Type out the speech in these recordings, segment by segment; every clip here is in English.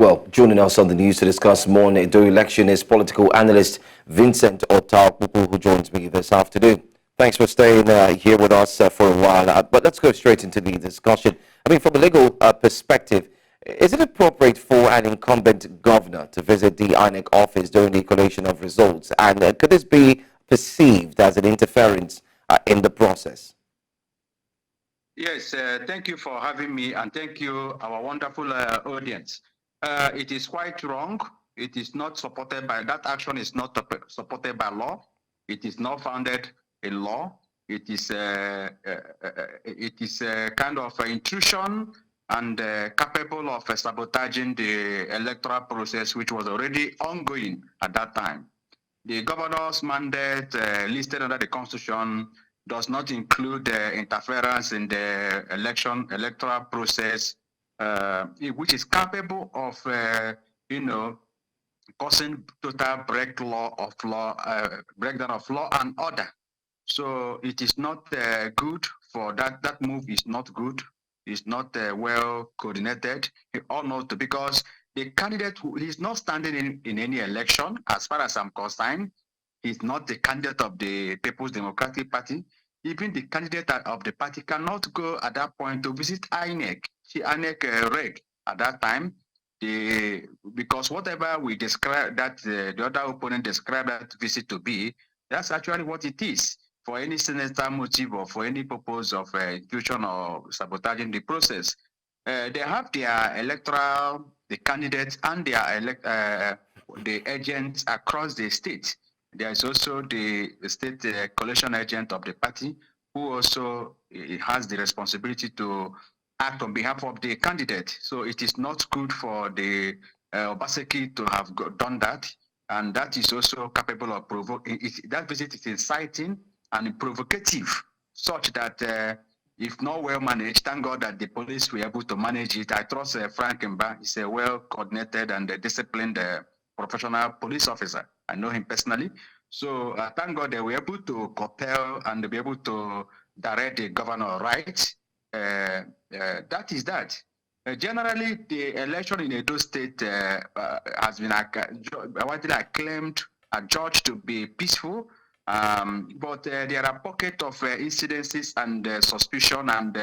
Well, joining us on the news to discuss more on the election is political analyst Vincent Otaopu, who joins me this afternoon. Thanks for staying here with us for a while. But let's go straight into the discussion. I mean, from a legal perspective, is it appropriate for an incumbent governor to visit the INEC office during the collation of results? And could this be perceived as an interference in the process? Yes, thank you for having me, and thank you, our wonderful audience. It is quite wrong. It is not supported by, that action is not supported by law. It is not founded in law. It is a kind of intrusion and capable of sabotaging the electoral process, which was already ongoing at that time. The governor's mandate listed under the Constitution does not include interference in the electoral process, which is capable of, causing total breakdown of law and order. So it is not good for that. That move is not good. It's not well coordinated. You all know because the candidate who is not standing in any election, as far as I'm concerned, is not the candidate of the People's Democratic Party. Even the candidate of the party cannot go at that point to visit INEC. INEC reg at that time, because whatever we describe that the other opponent described that visit to be, that's actually what it is. For any sinister motive or for any purpose of intrusion or sabotaging the process. They have their electoral, the candidates and their the agents across the state. There is also the state collation agent of the party who also has the responsibility to act on behalf of the candidate. So it is not good for the Obaseki to have done that. And that is also capable of provoking. That visit is inciting and provocative, such that if not well managed, thank God that the police were able to manage it. I trust Frank Mba is a well-coordinated and disciplined professional police officer. I know him personally. So thank God they were able to compel and be able to direct the governor right. That is that. Generally, the election in Edo State has been widely acclaimed, adjudged to be peaceful. But there are pockets of incidences and suspicion and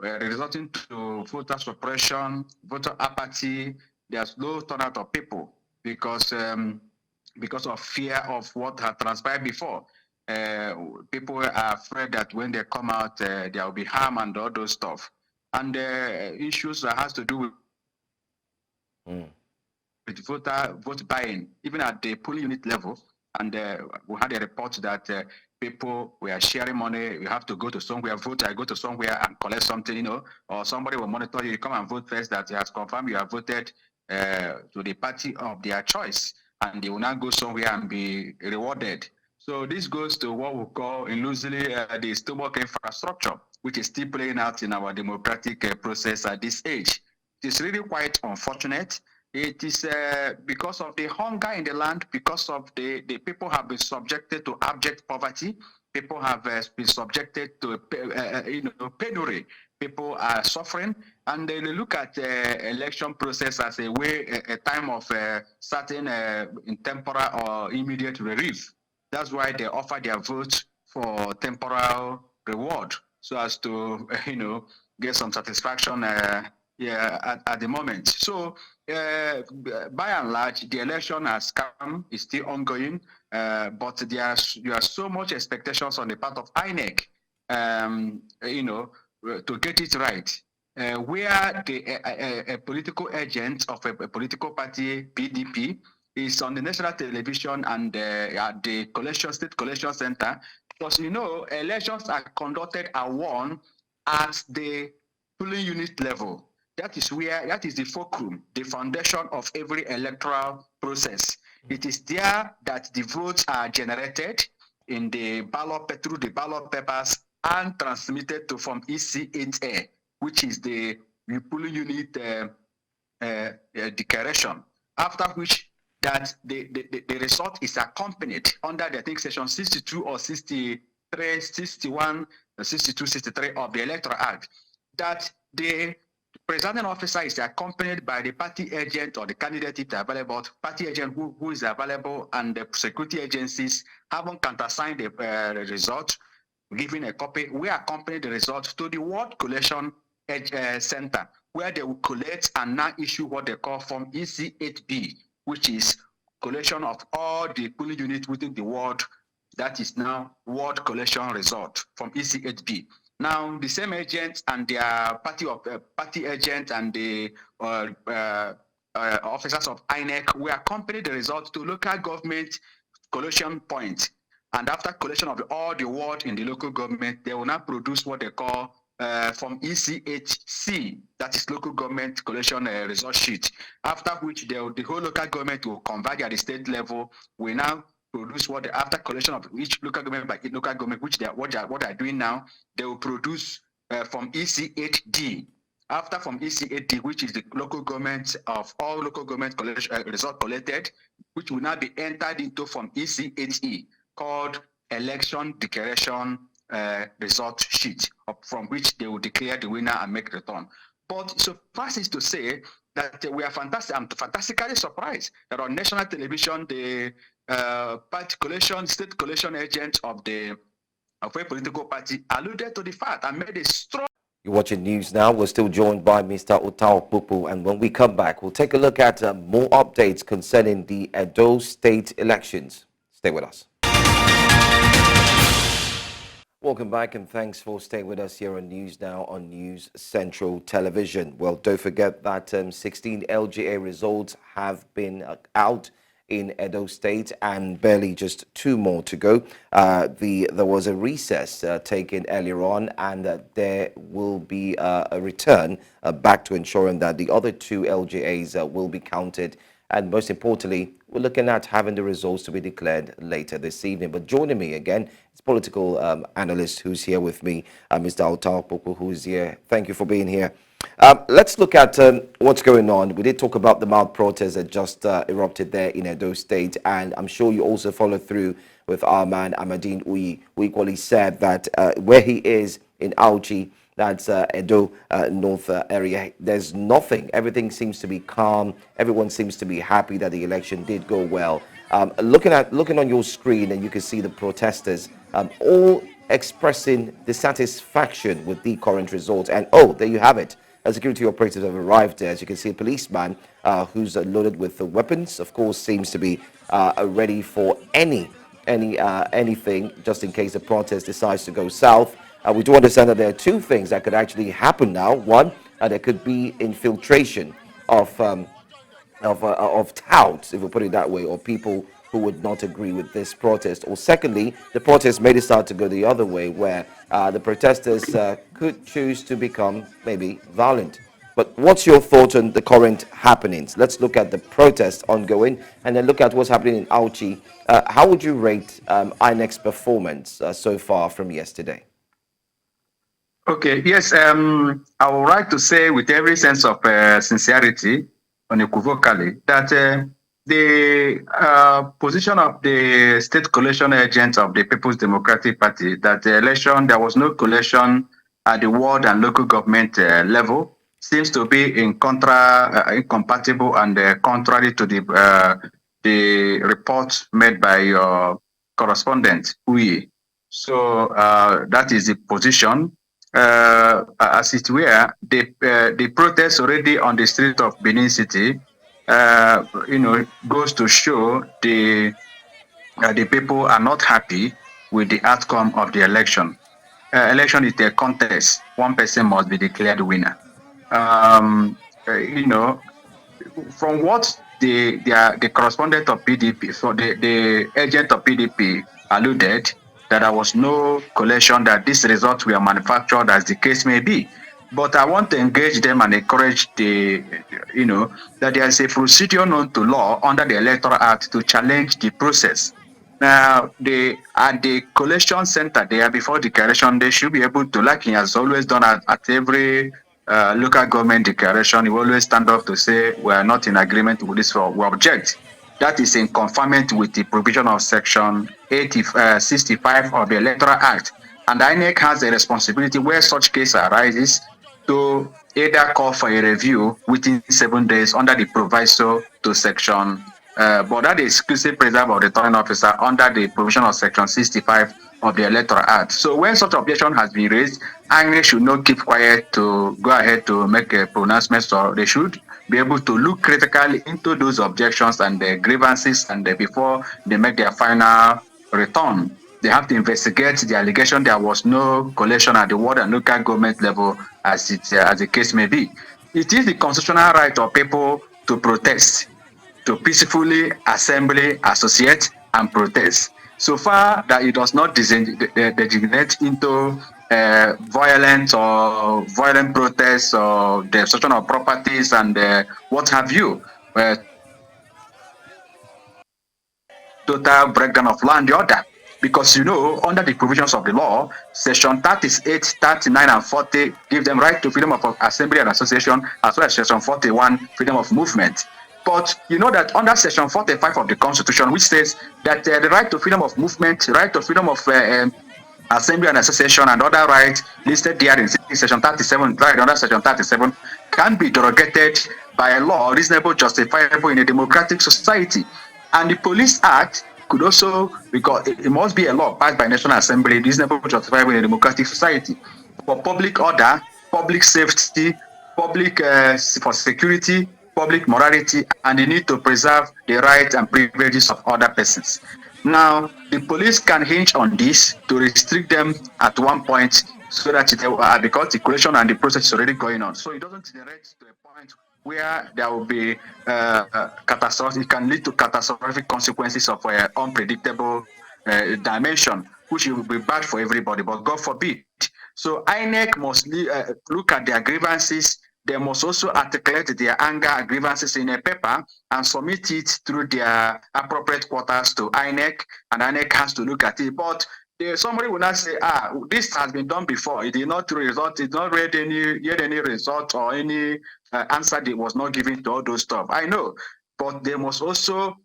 resulting to voter suppression, voter apathy. There's low turnout of people because of fear of what had transpired before. People are afraid that when they come out, there will be harm and all those stuff. And issues that has to do with vote buying, even at the polling unit level. And we had a report that people were sharing money. You have to go to somewhere, vote. I go to somewhere and collect something, or somebody will monitor you. You come and vote first. That has confirmed you have voted to the party of their choice, and they will now go somewhere and be rewarded. So this goes to what we call loosely the stomach infrastructure, which is still playing out in our democratic process at this age. It is really quite unfortunate. It is because of the hunger in the land, because of the people have been subjected to abject poverty. People have been subjected to penury. People are suffering, and they look at the election process as a time of certain temporal or immediate relief. That's why they offer their vote for temporal reward, so as to get some satisfaction. At the moment. So by and large, the election has come, is still ongoing, but there are so much expectations on the part of INEC, to get it right. Where a political agent of a political party, PDP, is on the national television and at the state collation center, because elections are conducted and won at the polling unit level. That is the fulcrum, the foundation of every electoral process. It is there that the votes are generated in the ballot through the ballot papers and transmitted to Form EC8A, which is the polling unit declaration. After which that the result is accompanied under I think section 62 or 63, 61, 62, 63 of the Electoral Act, that the presiding officer is accompanied by the party agent or the candidate if they're available, party agent who is available, and the security agencies haven't countersigned the result, giving a copy. We accompany the result to the ward collation center, where they will collect and now issue what they call Form EC8B, which is collation of all the polling units within the ward. That is now ward collation result from EC8B. Now, the same agents and their party agent and the officers of INEC will accompany the result to local government collation point. And after collation of all the ward in the local government, they will now produce what they call from ECHC, that is local government collation result sheet. After which the whole local government will converge at the state level. We now produce what after collection of each local government by each local government, which what they are doing now, they will produce from EC8D. After from EC8D, which is the local government of all local government result collected, which will now be entered into from EC8E, called election declaration result sheet, from which they will declare the winner and make return. But suffice it to say that we are fantastic. I'm fantastically surprised that on national television, the party collation, state collation agent of a political party alluded to the fact and made a strong. You're watching news now. We're still joined by Mr. Otaopu, and when we come back, we'll take a look at more updates concerning the Edo state elections. Stay with us. Welcome back, and thanks for staying with us here on News Now on News Central Television. Well, don't forget that 16 LGA results have been out in Edo State, and barely just 2 more to go. There was a recess taken earlier on, and there will be a return back to ensuring that the other 2 LGAs will be counted. And most importantly, we're looking at having the results to be declared later this evening. But joining me again is political analyst who's here with me, Mr. Otaopu, who's here. Thank you for being here. Let's look at what's going on. We did talk about the mild protest that just erupted there in Edo State, and I'm sure you also followed through with our man Amadine Uyi, who equally said that where he is in Auchi, that's Edo North area, there's nothing. Everything seems to be calm. Everyone seems to be happy that the election did go well. Looking on your screen, and you can see the protesters all expressing dissatisfaction with the current results. And oh, there you have it. Security operatives have arrived there. As you can see, a policeman who's loaded with weapons, of course, seems to be ready for anything, just in case the protest decides to go south. We do understand that there are 2 things that could actually happen now. One, there could be infiltration of touts, if we put it that way, or people who would not agree with this protest. Or secondly, the protest may start to go the other way, where the protesters could choose to become maybe violent. But what's your thought on the current happenings? Let's look at the protest ongoing and then look at what's happening in Auchi. How would you rate INEC's performance so far from yesterday? Okay, yes, I would like to say with every sense of sincerity, unequivocally, that the position of the state collation agent of the People's Democratic Party, that the election, there was no collation at the ward and local government level, seems to be incompatible and contrary to the report made by your correspondent, Uyi. So that is the position. As it were, the protest already on the street of Benin City, goes to show the people are not happy with the outcome of the election. Election is a contest. One person must be declared winner. From what the correspondent of PDP, so the agent of PDP alluded, that there was no collation, that these results were manufactured, as the case may be. But I want to engage them and encourage that there is a procedure known to law under the Electoral Act to challenge the process. Now, at the collation center there, before declaration, they should be able to, like he has always done at every local government declaration, he will always stand up to say, we are not in agreement with this, we object. That is in conformity with the provision of section 65 of the Electoral Act. And INEC has a responsibility where such case arises to either call for a review within 7 days under the proviso to section, but that is exclusive preserve of the returning officer under the provision of section 65 of the Electoral Act. So when such objection has been raised, INEC should not keep quiet to go ahead to make a pronouncement, or they should be able to look critically into those objections and the grievances, and before they make their final return. They have to investigate the allegation there was no collation at the ward and local government level, as the case may be. It is the constitutional right of people to protest, to peacefully assemble, associate, and protest. So far that it does not degenerate into violent protests or destruction of properties and what have you. Total breakdown of law and the order. Because under the provisions of the law, section 38, 39, and 40 give them right to freedom of assembly and association, as well as section 41, freedom of movement. But you know that under section 45 of the Constitution, which says that the right to freedom of movement, right to freedom of assembly and association, and other rights listed there in section 37, right under section 37, can be derogated by a law reasonable, justifiable in a democratic society. And the Police Act could also, because it must be a law passed by National Assembly, reasonable, justifiable in a democratic society, for public order, public safety, public for security, public morality, and the need to preserve the rights and privileges of other persons. Now, the police can hinge on this to restrict them at one point, so that because the collation and the process is already going on. So it doesn't generate to a point where there will be catastrophic, it can lead to catastrophic consequences of unpredictable dimension, which will be bad for everybody, but God forbid. So INEC must look at their grievances. They must also articulate their anger grievances in a paper and submit it through their appropriate quarters to INEC, and INEC has to look at it. But somebody will not say, this has been done before. It did not result, it did not read any result or any answer that was not given to all those stuff. I know, but they must also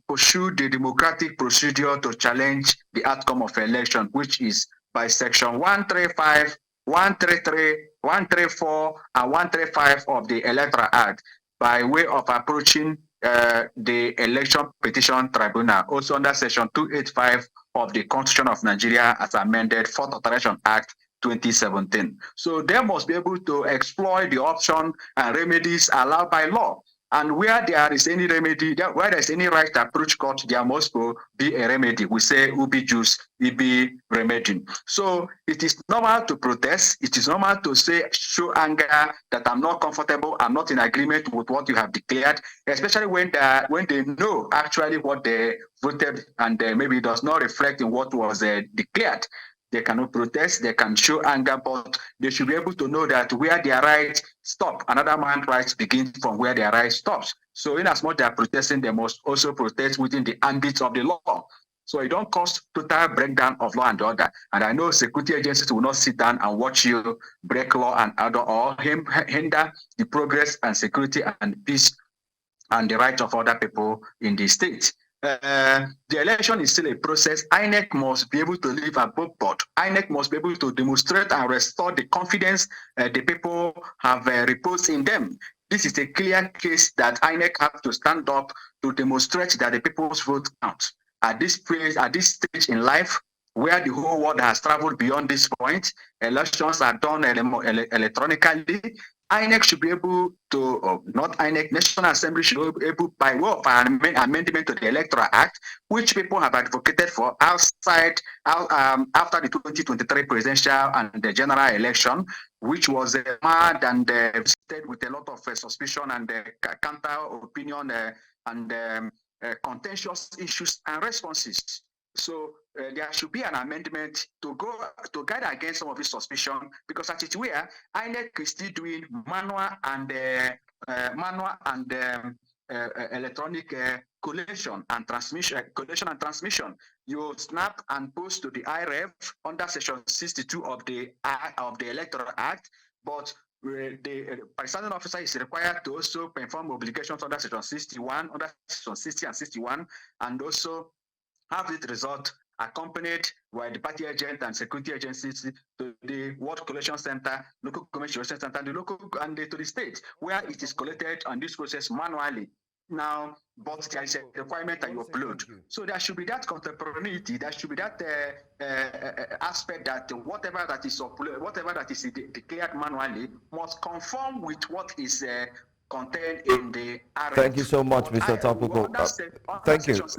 pursue the democratic procedure to challenge the outcome of election, which is by section 135, 133, 134, and 135 of the Electoral Act, by way of approaching the Election Petition Tribunal, also under section 285 of the Constitution of Nigeria as amended, Fourth Alteration Act 2017. So they must be able to exploit the option and remedies allowed by law. And where there is any remedy, where there is any right to approach court, there must be a remedy. We say ubi jus, ibi remedy. So it is normal to protest. It is normal to say, show anger that I'm not comfortable, I'm not in agreement with what you have declared, especially when they know actually what they voted and maybe it does not reflect in what was declared. They cannot protest, they can show anger, but they should be able to know that where their rights stop, another man's rights begin from where their rights stops. So in as much they are protesting, they must also protest within the ambit of the law. So it don't cause total breakdown of law and order. And I know security agencies will not sit down and watch you break law and order or hinder the progress and security and peace and the rights of other people in the state. The election is still a process. INEC must be able to live above board. INEC must be able to demonstrate and restore the confidence the people have reposed in them. This is a clear case that INEC have to stand up to demonstrate that the people's vote counts. At this stage in life, where the whole world has traveled beyond this point, elections are done electronically. INEC should be able to, not INEC, National Assembly should be able, by way of an amendment to the Electoral Act, which people have advocated for after the 2023 presidential and the general election, which was mad and visited with a lot of suspicion and counter opinion and contentious issues and responses. So there should be an amendment to guide against some of this suspicion, because at it where INEC is still doing manual and electronic collation and transmission. You snap and post to the IREF under section 62 of the Electoral Act, but the presiding officer is required to also perform obligations under section 61, under section 60 and 61, and also have it result accompanied by the party agent and security agencies to the World Collation Center, local commission center, and the local and to the state where it is collected on this process manually. Now, but there is a requirement that you upload. So there should be that contemporaneity. There should be that aspect that whatever that is uploaded, whatever that is declared manually, must conform with what is contained in the RF. Thank you so much, Mr. Otaopu.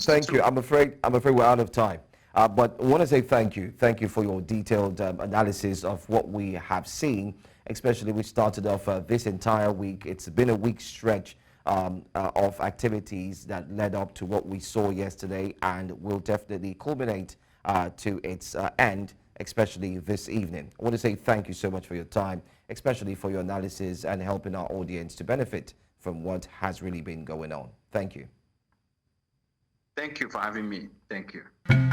Thank you. I'm afraid we're out of time. But I want to say thank you. Thank you for your detailed analysis of what we have seen, especially we started off this entire week. It's been a week stretch of activities that led up to what we saw yesterday and will definitely culminate to its end, especially this evening. I want to say thank you so much for your time, especially for your analysis and helping our audience to benefit from what has really been going on. Thank you. Thank you for having me. Thank you.